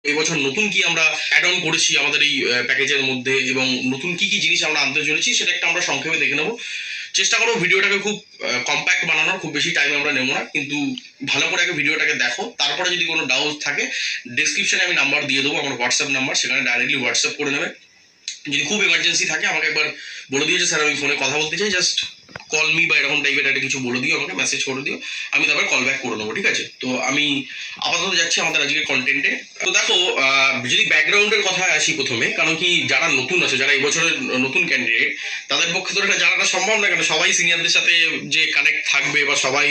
এই বছর নতুন কি আমরা অ্যাড অন করেছি আমাদের এই প্যাকেজের মধ্যে এবং নতুন কি কি জিনিস আমরা আনতে চলেছি সেটা একটা আমরা সংক্ষেপে দেখে নেবো। চেষ্টা করবো ভিডিওটাকে খুব কম্প্যাক্ট বানানোর, খুব বেশি টাইম আমরা নেবো না, কিন্তু ভালো করে আগে ভিডিওটাকে দেখো। তারপরে যদি কোনো ডাউট থাকে ডিসক্রিপশনে আমি নাম্বার দিয়ে দেবো, আমার হোয়াটসঅ্যাপ নাম্বার, সেখানে ডাইরেক্টলি হোয়াটসঅ্যাপ করে নেবে। যদি খুব এমার্জেন্সি থাকে আমাকে একবার বলে দিও যে স্যার আমি ফোনে কথা বলতে চাই, জাস্ট কল মি বা এরকম টাইপের একটা কিছু বলে দিও, আমাকে মেসেজ করে দিও, আমি তারপর কল ব্যাক করে নেবো। ঠিক আছে? তো আমি আপাতত যাচ্ছি আমাদের আজকে কন্টেন্টে। তো দেখো, যদি ব্যাকগ্রাউন্ডের কথায় আসি প্রথমে, কারণ কি যারা নতুন আছে, যারা এই বছরের নতুন ক্যান্ডিডেট, তাদের পক্ষে তো এটা জানাটা সম্ভব না, কেন সবাই সিনিয়রদের সাথে যে কানেক্ট থাকবে বা সবাই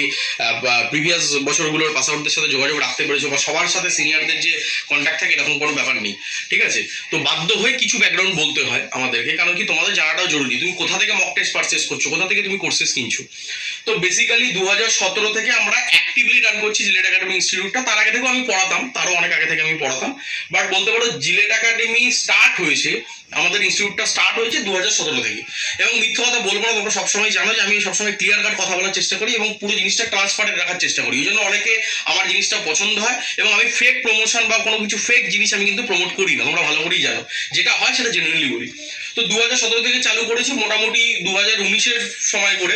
প্রিভিয়াস বছরগুলোর পাস আউটদের সাথে যোগাযোগ রাখতে পেরেছো বা সবার সাথে সিনিয়রদের যে কন্ট্যাক্ট থাকে এরকম কোনো ব্যাপার নেই। ঠিক আছে? তো বাধ্য হয়ে কিছু ব্যাকগ্রাউন্ড বলতে হয় আমাদেরকে, কারণ কি তোমাদের জানাটাও জরুরি। তুমি কোথা থেকে মক টেস্ট পারচেস করছো, কোথা থেকে তুমি কোর্সেস কিনছো। তো বেসিক্যালি 2017 থেকে আমরা অ্যাক্টিভলি রান করছি জিলেট একাডেমি ইনস্টিটিউটটা। তার আগে থেকেও আমি পড়াতাম, তারও অনেক আগে থেকে আমি পড়াতাম, বাট বলতে পারো জিলেট একাডেমি স্টার্ট হয়েছে, আমাদের ইনস্টিটিউটটা স্টার্ট হয়েছে 2017 থেকে। এবং মিথ্যা কথা বলবো না, তোমরা সবসময় জানো যে আমি সবসময় ক্লিয়ার কাট কথা বলার চেষ্টা করি এবং পুরো জিনিসটা ট্রান্সপারেন্ট রাখার চেষ্টা করি। এই জন্য অনেকে আমার জিনিসটা পছন্দ হয় এবং আমি ফেক প্রমোশন বা কোনো কিছু ফেক জিনিস আমি কিন্তু প্রমোট করি না, তোমরা ভালো করেই জানো। যেটা হয় সেটা জেনুইনলি করি। তো 2017 থেকে চালু করেছি, মোটামুটি 2019-এর সময় করে,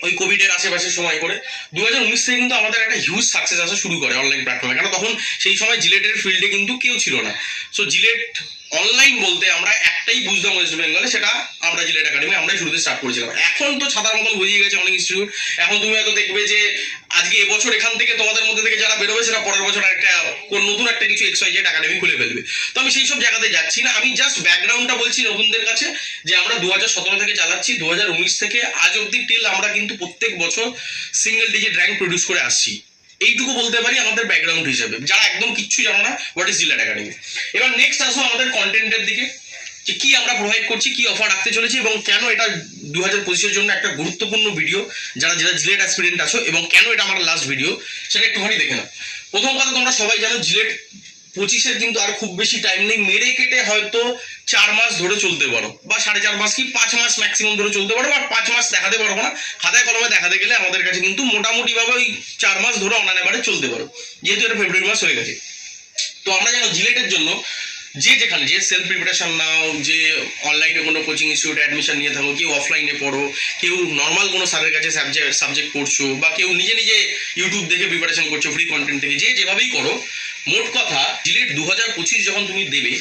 ওই কোভিডের আশেপাশের সময় করে 2019 থেকে কিন্তু আমাদের একটা হিউজ সাকসেস আসা শুরু করে অনলাইন প্ল্যাটফর্মে। কারণ তখন সেই সময় জিলেটের ফিল্ডে কিন্তু কেউ ছিল না। সো জিলেট অনলাইন বলতে আমরা একটাই বুঝতাম ওয়েস্ট বেঙ্গলে, সেটা আমরা জিলেট একাডেমি আমরাই শুরুতে স্টার্ট করেছিলাম। এখন তো ছাতার মতন বুঝিয়ে গেছে অনেক ইনস্টিটিউট। এখন তুমি হয়তো দেখবে যে আজকে এবছর এখান থেকে তোমাদের মধ্যে থেকে যারা বেরোবে সেটা পরের বছর একটা নতুন একটা কিছু XYZ একাডেমি খুলে ফেলবে। তো আমি সেই সব জায়গাতে যাচ্ছি না, আমি জাস্ট ব্যাকগ্রাউন্ডটা বলছি নতুনদের কাছে যে আমরা 2017 থেকে চালাচ্ছি, 2019 থেকে আজ অব্দি টিল আমরা কিন্তু প্রত্যেক বছর সিঙ্গেল ডিজিট র্যাঙ্ক প্রডিউস করে আসছি। এইটুকু বলতে পারি আমাদের ব্যাকগ্রাউন্ড হিসেবে, যারা একদম কিচ্ছু জানো না হোয়াট ইজ জিলেট একাডেমি। এবার নেক্সট আসো আমাদের কন্টেন্টের দিকে, যে কি আমরা প্রোভাইড করছি, কি অফার রাখতে চলেছি এবং কেন এটা 2025-এর জন্য একটা গুরুত্বপূর্ণ ভিডিও যারা যারা জিলেট অ্যাসপিরেন্ট আছো, এবং কেন এটা আমার লাস্ট ভিডিও সেটা একটুখানি দেখে নাও। প্রথম কথা, তোমরা সবাই জানো জিলেট 25-এর কিন্তু আর খুব বেশি টাইম নেই, মেরে কেটে হয়তো 4 মাস ধরে চলতে পারো বা 4.5 মাস কি 5 মাস ম্যাক্সিমাম ধরে চলতে পারো, বা 5 মাস দেখাতে পারবো না, খাতায় কলমে দেখাতে গেলে আমাদের কাছে কিন্তু মোটামুটি ভাবে ওই 4 মাস ধরে অনানে বারে চলতে পারো, যেহেতু এটা ফেব্রুয়ারি মাস হয়ে গেছে। তো আমরা জানো জিলেটের জন্য যে যেখানে যে সেলফ প্রিপারেশন নাও, যে অনলাইনে কোনো কোচিং ইনস্টিটিউটে অ্যাডমিশন নিয়ে থাকো, কেউ অফলাইনে পড়ো, কেউ নর্মাল কোনো স্যারের কাছে সাবজেক্ট পড়ছো, বা কেউ নিজে নিজে ইউটিউব দেখে প্রিপারেশন করছো ফ্রি কন্টেন্ট থেকে, যে যেভাবেই করো, মোট কথা জিলেট 2025 যখন তুমি দেবে,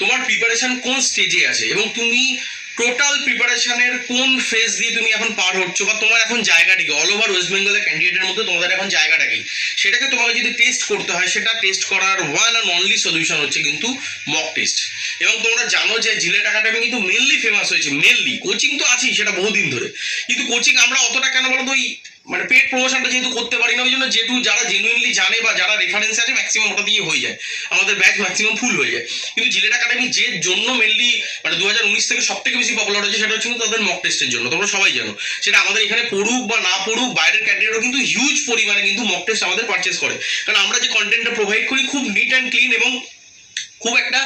তোমার প্রিপারেশন কোন স্টেজে আছে এবং তুমি টোটাল প্রিপারেশনের কোন ফেজ দিয়ে তুমি এখন পার হচ্ছ, বা তোমার এখন জায়গাটা কি, অল ওভার ওয়েস্ট বেঙ্গলের ক্যান্ডিডেটের মধ্যে তোমাদের এখন জায়গাটা কি, সেটাকে তোমাকে যদি টেস্ট করতে হয়, সেটা টেস্ট করার ওয়ান অ্যান্ড অনলি সলিউশন হচ্ছে কিন্তু মক টেস্ট। এবং তোমরা জানো যে জিলেট একাডেমি কিন্তু মেনলি ফেমাস হয়েছে, মেনলি কোচিং তো আছেই সেটা বহুদিন ধরে, কিন্তু কোচিং আমরা অতটা কেন বলো তো, ওই মানে পেড প্রমোশনটা যেহেতু করতে পারি না, ওই জন্য যেহেতু যারা জেনুইনলি জানে বা যারা রেফারেন্স আছে ম্যাক্সিমাম ওটা দিয়ে হয়ে যায়, আমাদের ব্যাচ ম্যাক্সিমাম ফুল হয়ে যায়। কিন্তু জিলেট একাডেমি যে জন্য মেনলি মানে 2019 থেকে সব থেকে বেশি পপুলার হয়েছে, সেটা হচ্ছে কিন্তু তাদের মক টেস্টের জন্য। তোমরা সবাই জানো সেটা আমাদের এখানে পড়ুক বা না পড়ুক, বাইরের ক্যান্ডিডেটও কিন্তু হিউজ পরিমাণে কিন্তু মক টেস্ট আমাদের পারচেস করে, কারণ আমরা যে কন্টেন্টটা প্রোভাইড করি খুব নিট অ্যান্ড ক্লিন এবং খুব একটা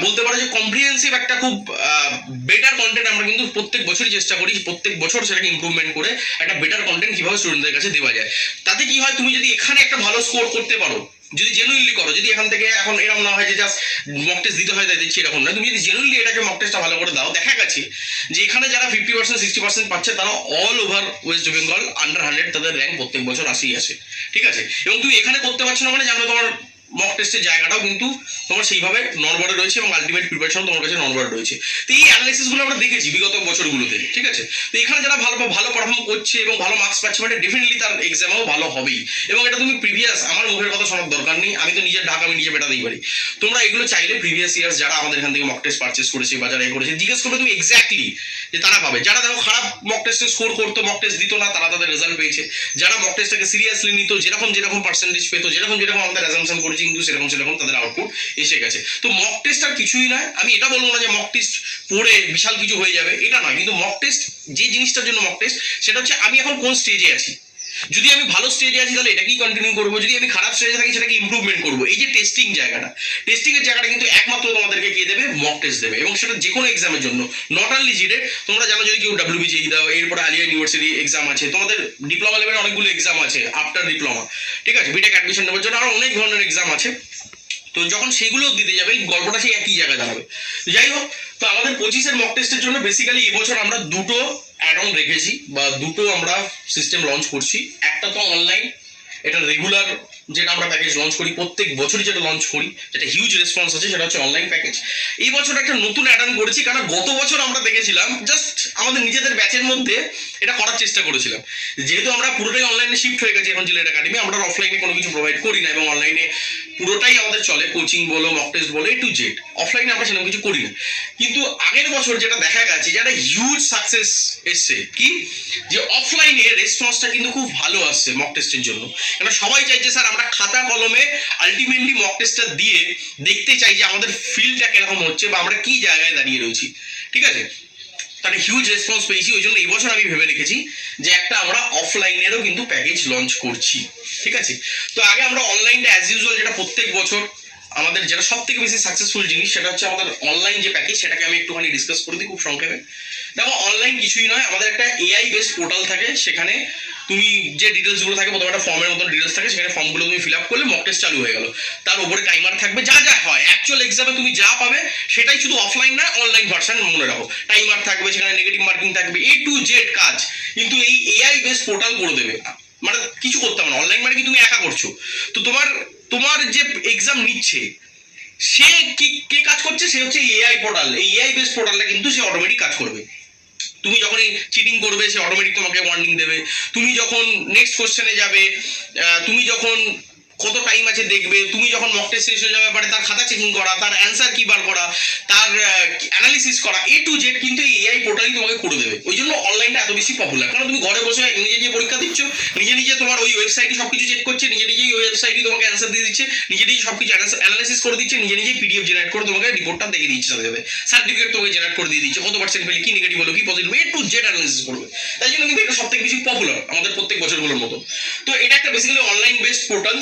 বলতে পারো যে কম্প্রিহেন্সিভ একটা খুব বেটার কন্টেন্ট আমরা কিন্তু প্রত্যেক বছরই চেষ্টা করি, প্রত্যেক বছর সেটাকে ইমপ্রুভমেন্ট করে একটা বেটার কন্টেন্ট কিভাবে স্টুডেন্টদের কাছে দেওয়া যায়। তাতে কি হয়, তুমি যদি এখানে একটা ভালো স্কোর করতে পারো, যদি জেনুইনলি করো, যদি এখান থেকে এখন এরকম না হয় যে জাস্ট মক টেস্ট দিতে হয় তাই দিচ্ছি এরকম না, তুমি যদি জেনুইনলি এটাকে মক টেস্টটা ভালো করে দাও, দেখা গেছে যে এখানে যারা 50% 60% পাচ্ছে তারা all over West Bengal under 100 তাদের র্যাঙ্ক প্রত্যেক বছর আসেই আসে। ঠিক আছে? এবং তুমি এখানে করতে পারছো না মানে জানো তোমার মক টেস্টের জায়গাটাও কিন্তু তোমার সেইভাবে নর্মালে রয়েছে এবং আলটিমেট প্রিপারেশন তোমার কাছে নর্মাল রয়েছে। তো এই অ্যানালিসিসগুলো আমরা দেখেছি বিগত বছরগুলোতে। ঠিক আছে? তো এখানে যারা ভালো পারফর্ম করছে এবং ভালো মার্কস পাচ্ছে মানে ডেফিনেটলি তার এক্সামেও ভালো হবেই। এবং এটা তুমি প্রিভিয়াস, আমার মুখের কথা শোনার দরকার নেই, আমি তো নিজের ঢাক আমি নিজে বেটাতেই পারি। তোমরা এগুলো চাইলে প্রিভিয়াস ইয়ার্স যারা আমাদের এখান থেকে মক টেস্ট পারচেস করেছে বা যারা এ করেছে জিজ্ঞেস করবে তুমি এক্স্যাক্টলি যে তারা পাবে। যারা দেখো খারাপ মক টেস্টে স্কোর করতো, মক টেস্ট দিত না, তারা তাদের রেজাল্ট পেয়েছে। যারা মক টেস্টটাকে সিরিয়াসলি নিত, যেরকম পার্সেন্টেজ পেতো, যেরকম আমাদের অ্যাজাম্পশন করেছি কিন্তু সেরকম তাদের আউটপুট এসে গেছে। তো মক টেস্ট আর কিছুই নয়, আমি এটা বলবো না যে মক টেস্ট পড়ে বিশাল কিছু হয়ে যাবে, এটা নয়। কিন্তু মক টেস্ট যে জিনিসটার জন্য মক টেস্ট, সেটা হচ্ছে আমি এখন কোন স্টেজে আছি। যদি আমি ভালো স্টেজে আছি তাহলে এটাকেই কন্টিনিউ করবো, যদি আমি খারাপ স্টেজে থাকি সেটাকে ইমপ্রুভমেন্ট করবো। এই যে টেস্টিং এর জায়গাটা কিন্তু একমাত্র তোমাদেরকে কে দেবে, মক টেস্ট দেবে। এবং সেটা যে কোনো এক্সামের জন্য, নট অনলি জিডেট। তোমরা জানো যদি কেউ WBJEE দাও, এরপরে আলিয়া ইউনিভার্সিটি এক্সাম আছে, তোমাদের ডিপ্লোমা লেভেলে অনেকগুলো এক্সাম আছে আফটার ডিপ্লোমা। ঠিক আছে? বিটেক অ্যাডমিশন নেওয়ার জন্য আরো অনেক ধরনের এক্সাম আছে। তো যখন সেগুলো দিতে যাবে এই গল্পটা সেই একই জায়গায় দাঁড়াবে। যাই হোক, তো আমাদের 25-এর মক টেস্টের জন্য বেসিক্যালি এবছর আমরা দুটো অ্যাড অন রেখেছি বা দুটো আমরা সিস্টেম লঞ্চ করছি। একটা তো অনলাইন, এটা রেগুলার যেটা আমরা প্যাকেজ লঞ্চ করি, প্রত্যেক বছরই যেটা লঞ্চ করি, যেটা হিউজ রেসপন্স আছে, সেটা হচ্ছে অনলাইন প্যাকেজ। এই বছর একটা নতুন অ্যাড অন করেছি, কারণ গত বছর আমরা দেখেছিলাম জাস্ট আমাদের নিজেদের ব্যাচের মধ্যে এটা করার চেষ্টা করেছিলাম। যেহেতু আমরা পুরোটাই অনলাইনে শিফট হয়ে গেছি এখন জিলেট একাডেমি, আমরা অফলাইনে কোনো কিছু প্রোভাইড করি না এবং অনলাইনে পুরোটাই আমাদের চলে, কোচিং বলো, মক টেস্ট বলো, A to Z। অফলাইনে আমরা সেরকম কিছু করি না। কিন্তু আগের বছর যেটা দেখা গেছে, যেটা হিউজ সাকসেস এসছে কি, যে অফলাইনে রেসপন্সটা কিন্তু খুব ভালো আসছে মক টেস্টের জন্য। কারণ সবাই চাইছে স্যার আমরা খাতা কলমে আলটিমেটলি মক টেস্টটা দিয়ে দেখতে চাই যে আমাদের ফিল্ডটা কিরকম হচ্ছে বা আমরা কি জায়গায় দাঁড়িয়ে রয়েছি। ঠিক আছে, তাহলে হিউজ রেসপন্স পেয়েছি। ওই জন্য এই বছর আমি ভেবে রেখেছি যে একটা আমরা অফলাইনেরও কিন্তু প্যাকেজ লঞ্চ করছি। ঠিক আছে, তো আগে আমরা অনলাইনটা অ্যাজ ইউজুয়াল, যেটা প্রত্যেক বছর আমাদের যেটা সব থেকে বেশি সাকসেসফুল জিনিস, সেটা হচ্ছে আমাদের অনলাইন যে প্যাকেজ, সেটাকে আমি একটুখানি ডিসকাস করে দিই খুব সংক্ষেপে। দেখো, অনলাইন কিছুই নয়, আমাদের একটা AI বেসড পোর্টাল থাকে। সেখানে তুমি যে ডিটেলসগুলো থাকে, প্রথমে একটা ফর্মের মতন ডিটেলস থাকে, সেখানে ফর্মগুলো তুমি ফিল আপ করলে মক টেস্ট চালু হয়ে গেল। তার উপরে টাইমার থাকবে, যা যা হয় অ্যাকচুয়াল এক্সামে তুমি যা পাবে সেটাই, শুধু অফলাইন না অনলাইন ভার্সন মনে রাখো। টাইমার থাকবে, সেখানে নেগেটিভ মার্কিং থাকবে, A to Z কাজ কিন্তু এই AI বেসড পোর্টাল করে দেবে। মানে কিছু করতে হবে না, অনলাইন মানে কি তুমি একা করছো। তো তোমার তোমার যে এক্সাম নিচ্ছে সে কি, কে কাজ করছে, সে হচ্ছে AI পোর্টাল। এই AI বেসড পোর্টালটা কিন্তু সে অটোমেটিক কাজ করবে। তুমি যখনই চিটিং করবে সে অটোমেটিক তোমাকে ওয়ার্নিং দেবে। তুমি যখন নেক্সট কোশ্চেনে যাবে, তুমি যখন কত টাইম আছে দেখবে, তুমি যখন মক টেস্ট শেষ হয়ে যাবে পারে তার খাতা চেকিং করা, তার অ্যান্সার কি বার করা, তার অ্যানালিসিস করা, A to Z কিন্তু এই AI পোর্টালই তোমাকে করে দেবে। ওই জন্য অনলাইনটা এত বেশি পপুলার। কারণ তুমি ঘরে বসে নিজে নিজে পরীক্ষা দিচ্ছ, নিজে নিজে তোমার ওই ওয়েবসাইটে সবকিছু চেক করছে, নিজে নিজেই ওই ওয়েবসাইটে তোমাকে অ্যান্সার দিয়ে দিচ্ছে, নিজে নিজেই সবকিছু অ্যানালিসিস করে দিচ্ছে, নিজে নিজেই PDF জেনারেট করে তোমাকে রিপোর্টটা দেখে দিচ্ছে, সাথে সাথে সার্টিফিকেট তোমাকে জেনারেট করে দিয়ে দিচ্ছে, কত পার্সেন্ট পেলে, কি নেগেটিভ হলো, কি positive, A to Z analysis করবে। তাই জন্য কিন্তু এটা সব থেকে বেশি পপুলার আমাদের প্রত্যেক বছরগুলোর মতো। তো এটা একটা বেসিক্যালি অনলাইন বেসড পোর্টাল।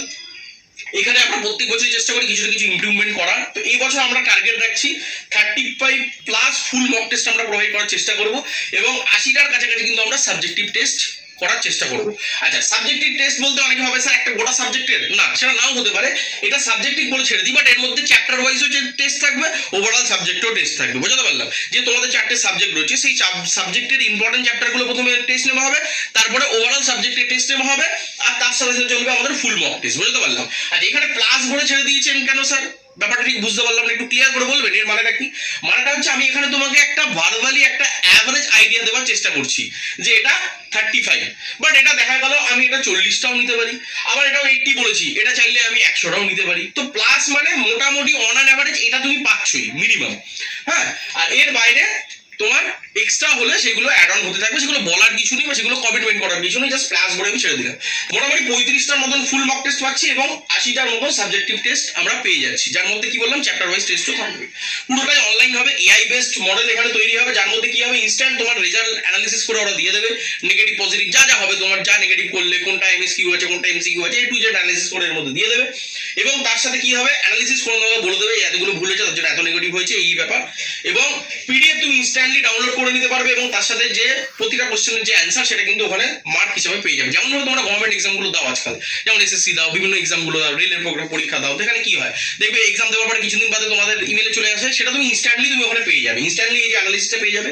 এখানে আমরা প্রত্যেক বছরই চেষ্টা করি কিছু না কিছু ইমপ্রুভমেন্ট করার। তো এই বছর আমরা টার্গেট রাখছি 35+ ফুল মক টেস্ট আমরা প্রোভাইড করার চেষ্টা করব এবং 80টার কাছাকাছি কিন্তু আমরা সাবজেক্টিভ টেস্ট করার চেষ্টা করব। আচ্ছা, সাবজেক্টিভ টেস্ট বলতে অনেকে ভাবে স্যার একটা গোটা সাবজেক্টের, না সেটা নাও হতে পারে, এটা সাবজেক্টিভ বলে ছেড়ে দিই, বাট এর মধ্যে চ্যাপ্টার ওয়াইজও যে টেস্ট থাকবে, ওভারঅল সাবজেক্টেও টেস্ট থাকবে। বুঝতে পারলাম যে তোমাদের 4টে সাবজেক্ট রয়েছে, সেই সাবজেক্টের ইম্পর্টেন্ট চ্যাপ্টারগুলো প্রথমে টেস্ট নেওয়া হবে, তারপরে ওভারঅল সাবজেক্টের টেস্ট নেওয়া হবে, আর তার সাথে সাথে চলবে আমাদের ফুল মক টেস্ট। বুঝতে পারলাম। আচ্ছা, এখানে প্লাস বলে ছেড়ে দিয়েছেন কেন স্যার? ব্যাপারটা ঠিক বুঝতে পারলাম না, একটু ক্লিয়ার করে বলবেন এর মানেটা কি? মানেটা হচ্ছে আমি এখানে তোমাকে একটা ভার্বালি একটা অ্যাভারেজ আইডিয়া দেওয়ার চেষ্টা করছি যে এটা 35, বাট এটা দেখা গেল আমি এটা 40টাও নিতে পারি, আবার এটাও 80 বলেছি, এটা চাইলে আমি 100টাও নিতে পারি। তো প্লাস মানে মোটামুটি অন অ্যান অ্যাভারেজ এটা তুমি পাচ্ছই মিনিমাম। হ্যাঁ, আর এর বাইরে তোমার এক্সট্রা হলে সেগুলো অ্যাড অন হতে থাকবে, সেগুলো বলার কিছু নেই বা সেগুলো কমিটমেন্ট করার কিছু নেই, জাস্ট প্লাস বলে আমি ছেড়ে দিলাম। মোটামুটি 35টার মতন ফুল মক টেস্ট পাচ্ছি এবং 80টার মতন সাবজেক্টিভ টেস্ট আমরা পেয়ে যাচ্ছি, যার মধ্যে কি বললাম চ্যাপ্টার ওয়াইজ টেস্টও থাকবে। পুরোটাই অনলাইন হবে, AI বেসড মডেল এখানে তৈরি হবে, যার মধ্যে কি হবে ইনস্ট্যান্ট তোমার রেজাল্ট অ্যানালিসিস করে ওরা দিয়ে দেবে, নেগেটিভ পজিটিভ যা যা হবে, তোমার যা নেগেটিভ করলে কোনটা MSQ আছে কোনটা MCQ আছে, A to Z অ্যানালিসিস করে এর মধ্যে দিয়ে দেবে। এবং তার সাথে কি হবে, অ্যানালিসিস করে তোমাকে বলে দেবে এতগুলো ভুল হয়েছে, তার জন্য এত নেগেটিভ হয়েছে, এই ব্যাপার। এবং PDF তুমি ইনস্ট্যান্টলি ডাউনলোড করে নিতে পারবে এবং তার সাথে যে প্রতিটা কোশ্চেনের যে অ্যান্সার সেটা কিন্তু ওখানে মার্ক হিসেবে পেয়ে যাবে। যেমন ধরো তোমরা গভর্নমেন্ট এক্সামগুলো দাও আজকাল, যেমন SSC দাও, বিভিন্ন এক্সামগুলো দাও, রেলের প্রোগ্রাম পরীক্ষা দাও, সেখানে কি হয় দেখবে এক্সাম দেওয়ার পরে কিছুদিন বাদে তোমাদের ইমেলে চলে আসে, সেটা তুমি ইনস্ট্যান্টলি তুমি ওখানে পেয়ে যাবে। ইনস্ট্যান্টলি এই যে অ্যানালিসিসটা পেয়ে যাবে,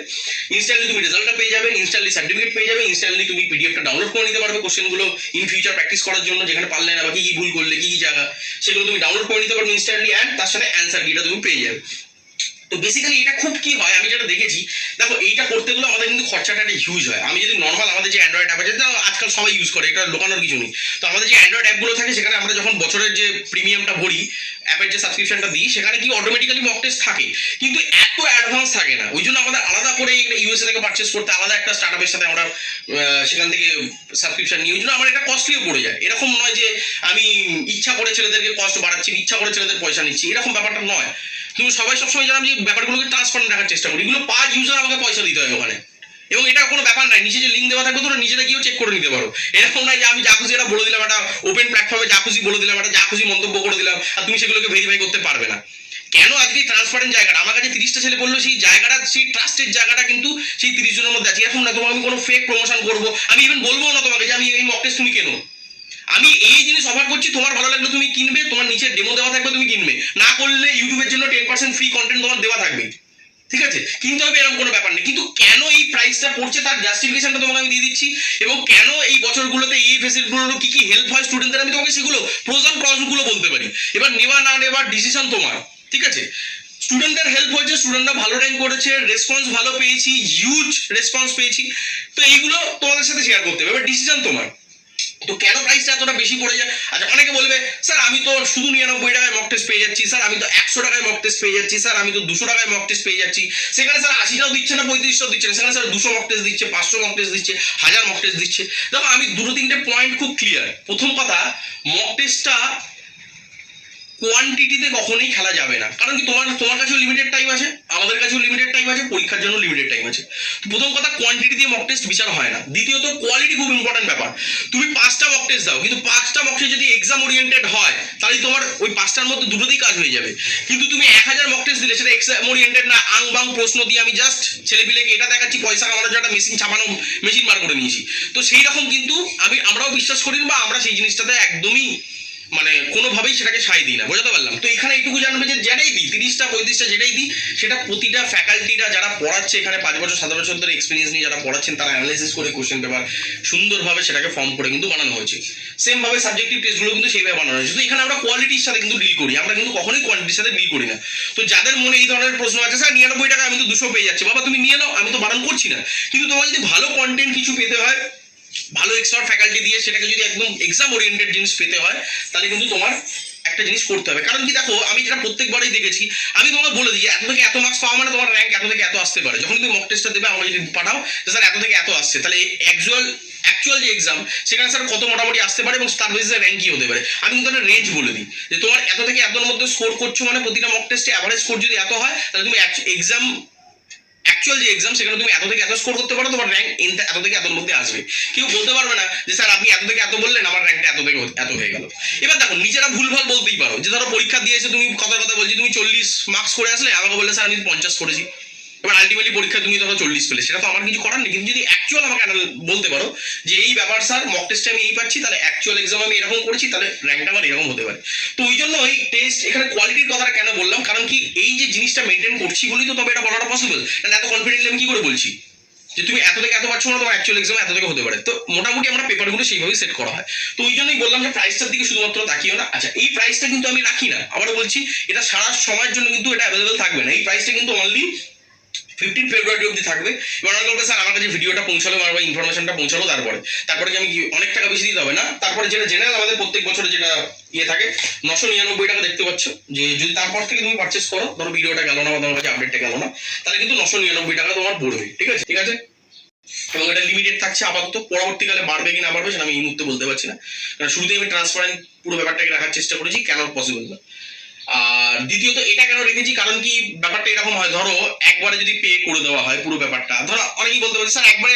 ইনস্ট্যান্টলি তুমি রেজাল্টটা পেয়ে যাবে, ইনস্ট্যান্টলি সার্টিফিকেট পেয়ে যাবে, ইনস্ট্যান্টলি তুমি PDFটা ডাউনলোড করে নিতে পারবে কোশ্চেনগুলো ইন ফিউচার প্র্যাকটিস করার জন্য, যেখানে পারলে না বা কি কি ভুল করলে কি কি জায়গা সেগুলো তুমি ডাউনলোড করে নিতে পারবে ইনস্ট্যান্টলি, অ্যান্ড তার সাথে অ্যান্সার কিটা তুমি পেয়ে যাবে। তো বেসিক্যালি এটা খুব কি হয় আমি যেটা দেখেছি, দেখো এইটা করতে গেলে আমাদের কিন্তু খরচাটা একটা হিউজ হয়। আমি যদি নর্মাল আমাদের যে অ্যান্ড্রয়েড অ্যাপ আছে, আজকাল সবাই ইউজ করে, এটা লোকানোর কিছু নেই। তো আমাদের যে অ্যান্ড্রয়েড অ্যাপগুলো থাকে সেখানে আমরা যখন বছরের যে প্রিমিয়ামটা ভরি, অ্যাপের যে সাবস্ক্রিপশনটা দিই, সেখানে কি অটোমেটিক্যালি মক টেস্ট থাকে, কিন্তু এত অ্যাডভান্স থাকে না। ওই জন্য আমাদের আলাদা করে USA থেকে পারচেস করতে, আলাদা একটা স্টার্টআপের সাথে আমরা সেখান থেকে সাবস্ক্রিপশন নিই, ওই জন্য আমার এটা কস্টলিও পড়ে যায়। এরকম নয় যে আমি ইচ্ছা করে ছেলেদেরকে কস্ট বাড়াচ্ছি, ইচ্ছা করে ছেলেদের পয়সা নিচ্ছি, এরকম ব্যাপারটা নয়। তুমি সবাই সবসময় জানো যে ব্যাপারগুলোকে ট্রান্সপারেন্ট রাখার চেষ্টা করি, এগুলো পার ইউজার আমাকে পয়সা দিতে হয় ওখানে, এবং এটা কোনো ব্যাপার নাই, নিচে যে লিঙ্ক দেওয়া থাকবে তোমরা নিজেরা গিয়েও চেক করে নিতে পারো। এরকম নয় যে আমি যা খুশি এটা বলে দিলাম, একটা ওপেন প্ল্যাটফর্মে যা খুশি বলে দিলাম, একটা যা খুশি মন্তব্য করে দিলাম, আর তুমি সেগুলোকে ভেরিফাই করতে পারবে না। কেন আজকে ট্রান্সপারেন্ট জায়গাটা আমার কাছে 30টা ছেলে বললো, সেই জায়গাটা, সেই ট্রাস্টের জায়গাটা কিন্তু সেই 30 জনের মধ্যে আছে। এরকম না তোমাকে আমি কোনো ফেক প্রমোশন করবো, আমি ইভেন বলবো না তোমাকে যে আমি এই মক টেস্ট তুমি কেনো, আমি এই জিনিস অফার করছি, তোমার ভালো লাগলে তুমি কিনবে, তোমার নিচে ডেমো দেওয়া থাকবে তুমি কিনবে, না করলে ইউটিউবের জন্য 10% ফ্রি কন্টেন্ট তোমার দেওয়া থাকবে, ঠিক আছে? কিনতে হবে এরকম কোনো ব্যাপার নেই, কিন্তু কেন এই প্রাইসটা পড়ছে তার জাস্টিফিকেশনটা তোমাকে আমি দিয়ে দিচ্ছি, এবং কেন এই বছরগুলোতে এই ফেসিলিটিগুলো কি কি হেল্প হয় স্টুডেন্টদের, আমি তোমাকে সেগুলো প্রোজ অ্যান্ড কনস গুলো বলতে পারি। এবার নেওয়া না নেওয়ার ডিসিশন তোমার, ঠিক আছে? স্টুডেন্টদের হেল্প হয়েছে, স্টুডেন্টরা ভালো র্যাঙ্ক করেছে, রেসপন্স ভালো পেয়েছি, হিউজ রেসপন্স পেয়েছি, তো এইগুলো তোমাদের সাথে শেয়ার করতে হবে, এবার ডিসিশন তোমার। তো কেন প্রাইসটা এতটা বেশি পড়ে যায়? আচ্ছা, অনেকে বলবে স্যার আমি তো শুধু 99 টাকায় মক টেস্ট পেয়ে যাচ্ছি, স্যার আমি তো 100 টাকায় মক টেস্ট পেয়ে যাচ্ছি, স্যার আমি তো 200 টাকায় মক টেস্ট পেয়ে যাচ্ছি, সেখানে স্যার 80টাও দিচ্ছে না, 35টাও দিচ্ছে না, সেখানে স্যার 200 মক টেস্ট দিচ্ছে, 500 মক টেস্ট দিচ্ছে, 1000 মক টেস্ট দিচ্ছে। দেখো আমি দুটো তিনটে পয়েন্ট খুব ক্লিয়ার। প্রথম কথা, মক টেস্টটা কোয়ান্টিটিতে কখনোই খেলা যাবে না, কারণ কি তোমার কাছেও লিমিটেড টাইম আছে, আমাদের কাছেও লিমিটেড টাইম আছে, পরীক্ষার জন্য লিমিটেড টাইম আছে। প্রথম কথা, কোয়ান্টিটি দিয়ে মক টেস্ট বিচার হয় না। দ্বিতীয়ত, কোয়ালিটি খুব ইম্পর্টেন্ট ব্যাপার। তুমি 5টা মক টেস্ট দাও, কিন্তু 5টা মক টেস্ট যদি এক্সাম ওরিয়েন্টেড হয়, তাহলে তোমার ওই 5টার মধ্যে দুটোতেই কাজ হয়ে যাবে। কিন্তু তুমি 1000 মক টেস্ট দিলে সেটা এক্সাম ওরিয়েন্টেড না, আং বাং প্রশ্ন দিয়ে আমি জাস্ট ছেলেপিলেকে এটা দেখাচ্ছি পয়সা কামানোর জন্য একটা মেশিন ছাপানো মেশিন বার করে নিয়েছি, তো সেই রকম কিন্তু আমরাও বিশ্বাস করি না, বা আমরা সেই জিনিসটাতে একদমই মানে কোনোভাবেই সেটাকে সাই দিই না। বোঝাতে পারলাম তো? এখানে এইটুকু জানবে যে যেটাই দিই, 30টা 35টা যেটাই দিই, সেটা প্রতিটা ফ্যাকাল্টিরা যারা পড়াচ্ছে, এখানে 5 বছর 7 বছর ধরে এক্সপিরিয়েন্স নিয়ে যারা পড়াচ্ছেন, তারা অ্যানালাইসিস করে কোশ্চেন পেপার সুন্দরভাবে সেটাকে ফর্ম করে কিন্তু বানানো হয়েছে। সেম ভাবে সাবজেক্টিভ টেস্টগুলো কিন্তু সেইভাবে বানানো হয়েছে। তো এখানে আমরা কোয়ালিটির সাথে কিন্তু ডিল করি, আমরা কিন্তু কখনোই কোয়ান্টিটির সাথে ডিল করি না। তো যাদের মনে এই ধরনের প্রশ্ন আছে, স্যার 99 টাকা আমি তো 200 পেয়ে যাচ্ছি, বাবা তুমি নিয়ে নাও, আমি তো বারণ করছি না, কিন্তু তোমার যদি ভালো কন্টেন্ট কিছু পেতে হয়, ভালো এক্সপার্ট ফ্যাকাল্টি দিয়ে সেটাকে যদি একদম এক্সাম ওরিয়েন্টেড জিনিস পেতে হয়, তাহলে কিন্তু তোমার একটা জিনিস করতে হবে। কারণ কি, দেখো আমি যেটা প্রত্যেকবারই দেখেছি, আমি তোমাকে বলে দিই এত থেকে এত মার্কস পাওয়া মানে তোমার র্যাঙ্ক এত থেকে এত আসতে পারে। যখন তুমি মক টেস্টটা দেবে, আমরা যদি পাঠাও যে স্যার এত থেকে এত আসছে, তাহলে অ্যাকচুয়াল যে এক্সাম, সেখানে স্যার কত মোটামুটি আসতে পারে এবং তার বেসিসে র্যাঙ্ক কি হতে পারে, আমি কিন্তু একটা রেঞ্জ বলে দিই যে তোমার এত থেকে এতর মধ্যে স্কোর করছো মানে প্রতিটা মক টেস্টে অ্যাভারেজ স্কোর যদি এত হয়, তাহলে তুমি অ্যাকচুয়াল যে এক্সাম, সেখানে তুমি এত থেকে এত স্কোর করতে পারো, তোমার র্যাঙ্ক এত থেকে এতর মধ্যে আসবে। কেউ বলতে পারবে না যে স্যার আপনি এত থেকে এত বললেন, আমার র্যাঙ্কটা এত থেকে এত হয়ে গেল। এবার দেখো, নিজেরা ভুলভাল বলতেই পারো, যে ধরো পরীক্ষা দিয়েছে, তুমি কথা বলছি তুমি 40 মার্কস করে আসলে, আমাকে বললে স্যার আমি 50 করেছি, এবার আলটিমেটলি পরীক্ষা তুমি ধরো 40 পেলে, সেটা তো আমার কিছু করার নেই। কিন্তু যদি অ্যাকচুয়াল আমাকে বলতে পারো যে এই ব্যাপার স্যার, মক টেস্টে আমি এই পাচ্ছি, তাহলে অ্যাকচুয়াল এক্সাম আমি এরকম করেছি, তাহলে র্যাঙ্কটা আমার এরকম হতে পারে। তো ওই জন্য এই টেস্ট, এখানে কোয়ালিটির কথাটা কেন বললাম, কারণ কি এই যে জিনিসটা মেনটেন করছি বলেই তো তবে এটা বলাটা পসিবল। তাহলে এত কনফিডেন্টলি আমি কি করে বলছি যে তুমি এত থেকে এত পাচ্ছ না, তোমার অ্যাকচুয়াল এক্সাম এত থেকে হতে পারে। তো মোটামুটি আমরা পেপারগুলো সেইভাবেই সেট করা হয়। তো ওই জন্যই বললাম যে প্রাইসটার দিকে শুধুমাত্র তাকিও না। আচ্ছা, এই প্রাইসটা কিন্তু আমি রাখি না, আবারও বলছি, এটা সারা সময়ের জন্য কিন্তু এটা অ্যাভেলেবেল থাকবে না। এই প্রাইসটা কিন্তু অনলি 15 ফেব্রুয়ারি অব্দি থাকবে। এবার অনেক বলবে স্যার আমার কাছে ভিডিওটা পৌঁছালো বা ইনফরমেশনটা পৌঁছালো, তারপরে কি আমি অনেক টাকা বেশি দিতে হবে না? তারপরে যেটা জেনারেল আমাদের প্রত্যেক বছরে যেটা থাকে, 999 টাকা দেখতে পাচ্ছ, যে যদি তারপর থেকে তুমি পারচেস করো, ধরো ভিডিওটা গেল না বা তোমার কাছে আপডেটটা গেল না, তাহলে কিন্তু 999 টাকা তোমার পড়বে। ঠিক আছে, ঠিক আছে। এবং এটা লিমিটেড থাকছে আপাতত, পরবর্তীকালে বাড়বে কি না বাড়বে সেটা আমি এই মুহূর্তে বলতে পারছি না, কারণ শুরুতেই আমি ট্রান্সপারেন্ট পুরো ব্যাপারটাকে রাখার চেষ্টা করেছি, কেন পসিবল না। আর দ্বিতীয়ত এটা কেন রেখেছি, কারণ কি ব্যাপারটা এরকম হয়, ধরো একবারে যদি পে করে দেওয়া হয় পুরো ব্যাপারটা, ধরো অনেকেই বলতে পারে স্যার একবারে